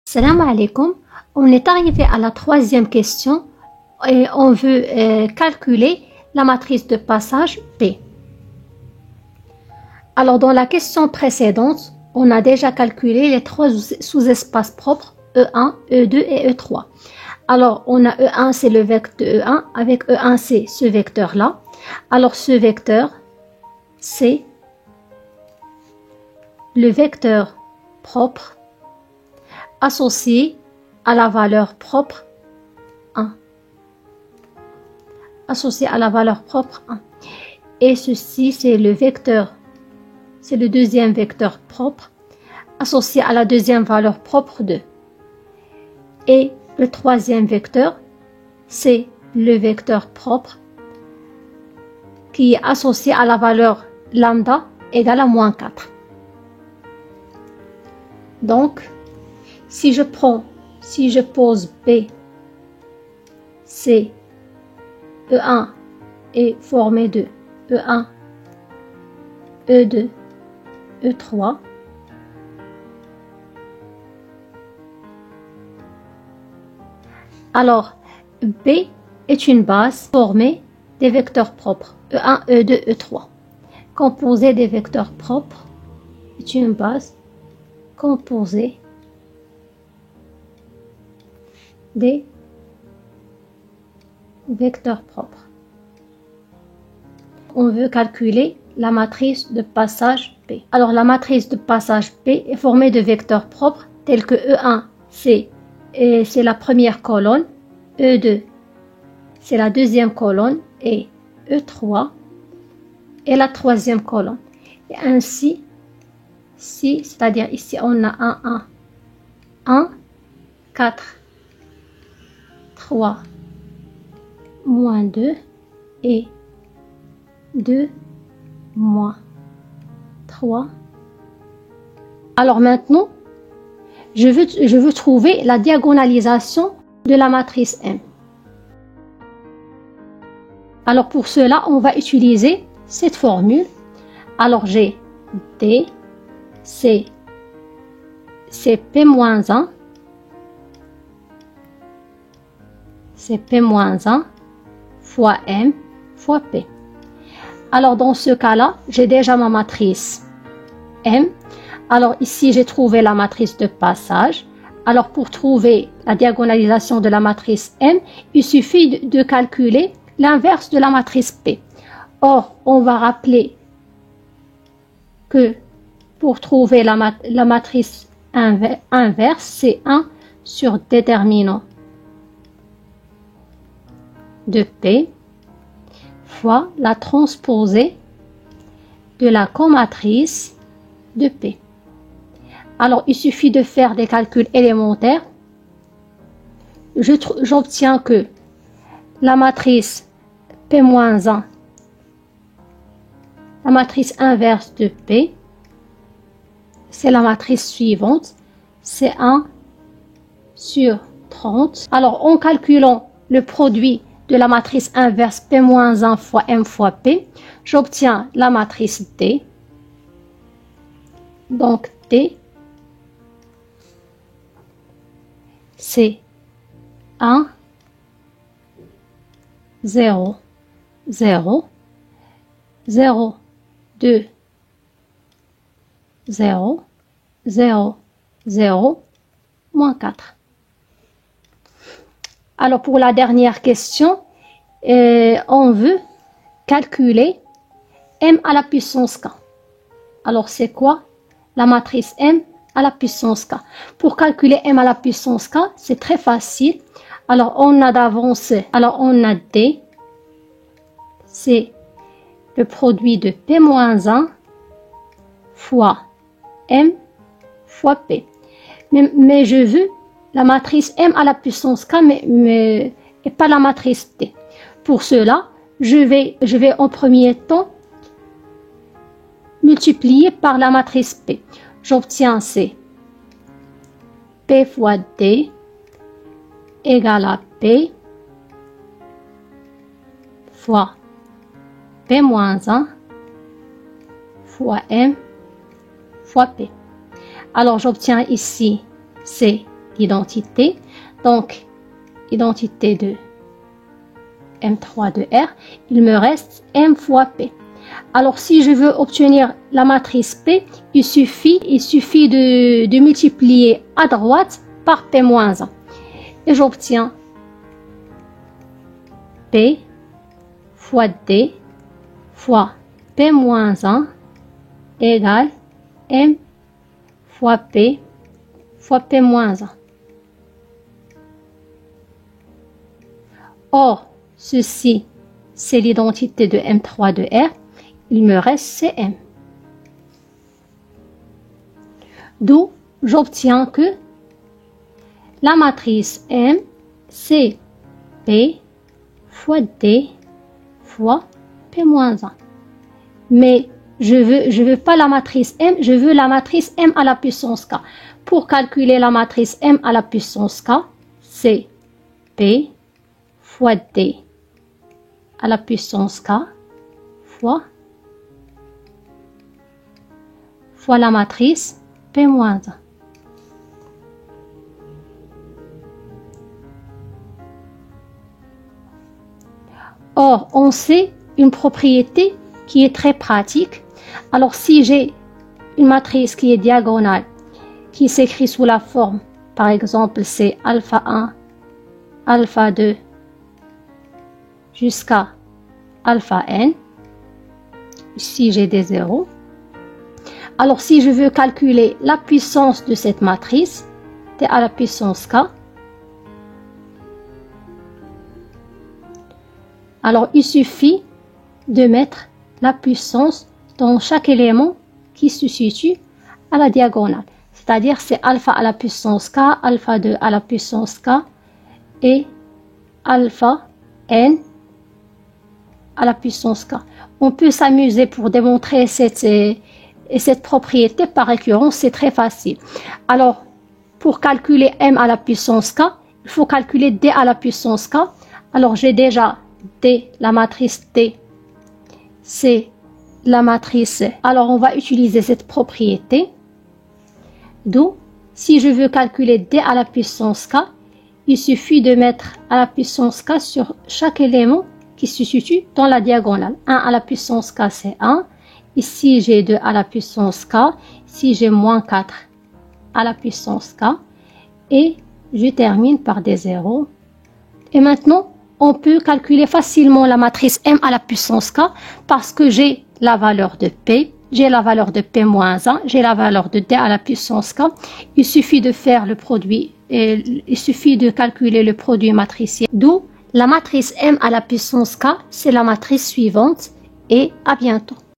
Salam alaikum. On est arrivé à la troisième question et on veut calculer la matrice de passage P. Alors dans la question précédente, on a déjà calculé les trois sous-espaces propres E1, E2 et E3. Alors on a E1, c'est le vecteur E1, avec E1 c'est ce vecteur-là. Alors ce vecteur, c'est le vecteur propre associé à la valeur propre 1. Associé à la valeur propre 1. Et ceci, c'est le vecteur, c'est le deuxième vecteur propre associé à la deuxième valeur propre 2. Et le troisième vecteur, c'est le vecteur propre qui est associé à la valeur lambda égale à moins 4. Donc, si je pose B, C, E1 est formé de E1, E2, E3, alors B est une base formée des vecteurs propres E1, E2, E3. Composé des vecteurs propres est une base composée des vecteurs propres. On veut calculer la matrice de passage P. Alors la matrice de passage P est formée de vecteurs propres tels que E1 c'est la première colonne, E2 c'est la deuxième colonne et E3 est la troisième colonne. Et ainsi, c'est-à-dire ici on a 1, 4, 3, moins 2 et 2, moins 3. Alors maintenant, je veux trouver la diagonalisation de la matrice M. Alors pour cela, on va utiliser cette formule. Alors j'ai D, c'est P-1, c'est P-1 fois M fois P. Alors dans ce cas-là, j'ai déjà ma matrice M. Alors ici, j'ai trouvé la matrice de passage. Alors pour trouver la diagonalisation de la matrice M, il suffit de calculer l'inverse de la matrice P. Or, on va rappeler que pour trouver la matrice inverse, c'est 1 sur déterminant de P fois la transposée de la comatrice de P. Alors, il suffit de faire des calculs élémentaires. J'obtiens que la matrice P-1, la matrice inverse de P, c'est la matrice suivante, c'est 1 sur 30. Alors, en calculant le produit de la matrice inverse P-1 fois M fois P, j'obtiens la matrice D. Donc, D, c'est 1, 0, 0, 0, 2, 0, 0, 0, moins 4. Alors pour la dernière question, on veut calculer M à la puissance K. Alors c'est quoi la matrice M à la puissance K? Pour calculer M à la puissance K, c'est très facile. Alors on a d'avance, alors on a D, c'est le produit de P-1 fois M fois P. Mais je veux la matrice M à la puissance K, mais pas la matrice D. Pour cela, je vais en premier temps multiplier par la matrice P. J'obtiens c'est P fois D égale à P fois P-1 fois M fois P. Alors j'obtiens ici c'est l'identité. Donc, identité de M3 de R, il me reste M fois P. Alors, si je veux obtenir la matrice P, il suffit de multiplier à droite par P-1. Et j'obtiens P fois D fois P-1 égale M fois P fois P-1. Or, ceci, c'est l'identité de M3 de R. Il me reste Cm. D'où j'obtiens que la matrice M, c'est P fois D fois P-1. Mais je veux pas la matrice M, je veux la matrice M à la puissance K. Pour calculer la matrice M à la puissance K, c'est P fois D à la puissance K fois la matrice P-1. Or, on sait une propriété qui est très pratique. Alors, si j'ai une matrice qui est diagonale, qui s'écrit sous la forme, par exemple, c'est alpha 1, alpha 2, jusqu'à alpha n, ici j'ai des zéros. Alors, si je veux calculer la puissance de cette matrice, t à la puissance k, alors il suffit de mettre la puissance dans chaque élément qui se situe à la diagonale. C'est-à-dire, c'est alpha à la puissance k, alpha 2 à la puissance k et alpha n à la puissance k. On peut s'amuser pour démontrer cette propriété par récurrence, c'est très facile. Alors, pour calculer m à la puissance k, il faut calculer d à la puissance k. Alors, j'ai déjà D, la matrice D, c'est la matrice. Alors, on va utiliser cette propriété. D'où, si je veux calculer D à la puissance k, il suffit de mettre à la puissance k sur chaque élément qui se situe dans la diagonale. 1 à la puissance k, c'est 1. Ici, j'ai 2 à la puissance k. Ici, j'ai moins 4 à la puissance k. Et je termine par des zéros. Et maintenant, on peut calculer facilement la matrice M à la puissance K parce que j'ai la valeur de P, j'ai la valeur de P-1, j'ai la valeur de D à la puissance K. Il suffit de faire le produit, il suffit de calculer le produit matriciel. D'où la matrice M à la puissance K, c'est la matrice suivante et à bientôt.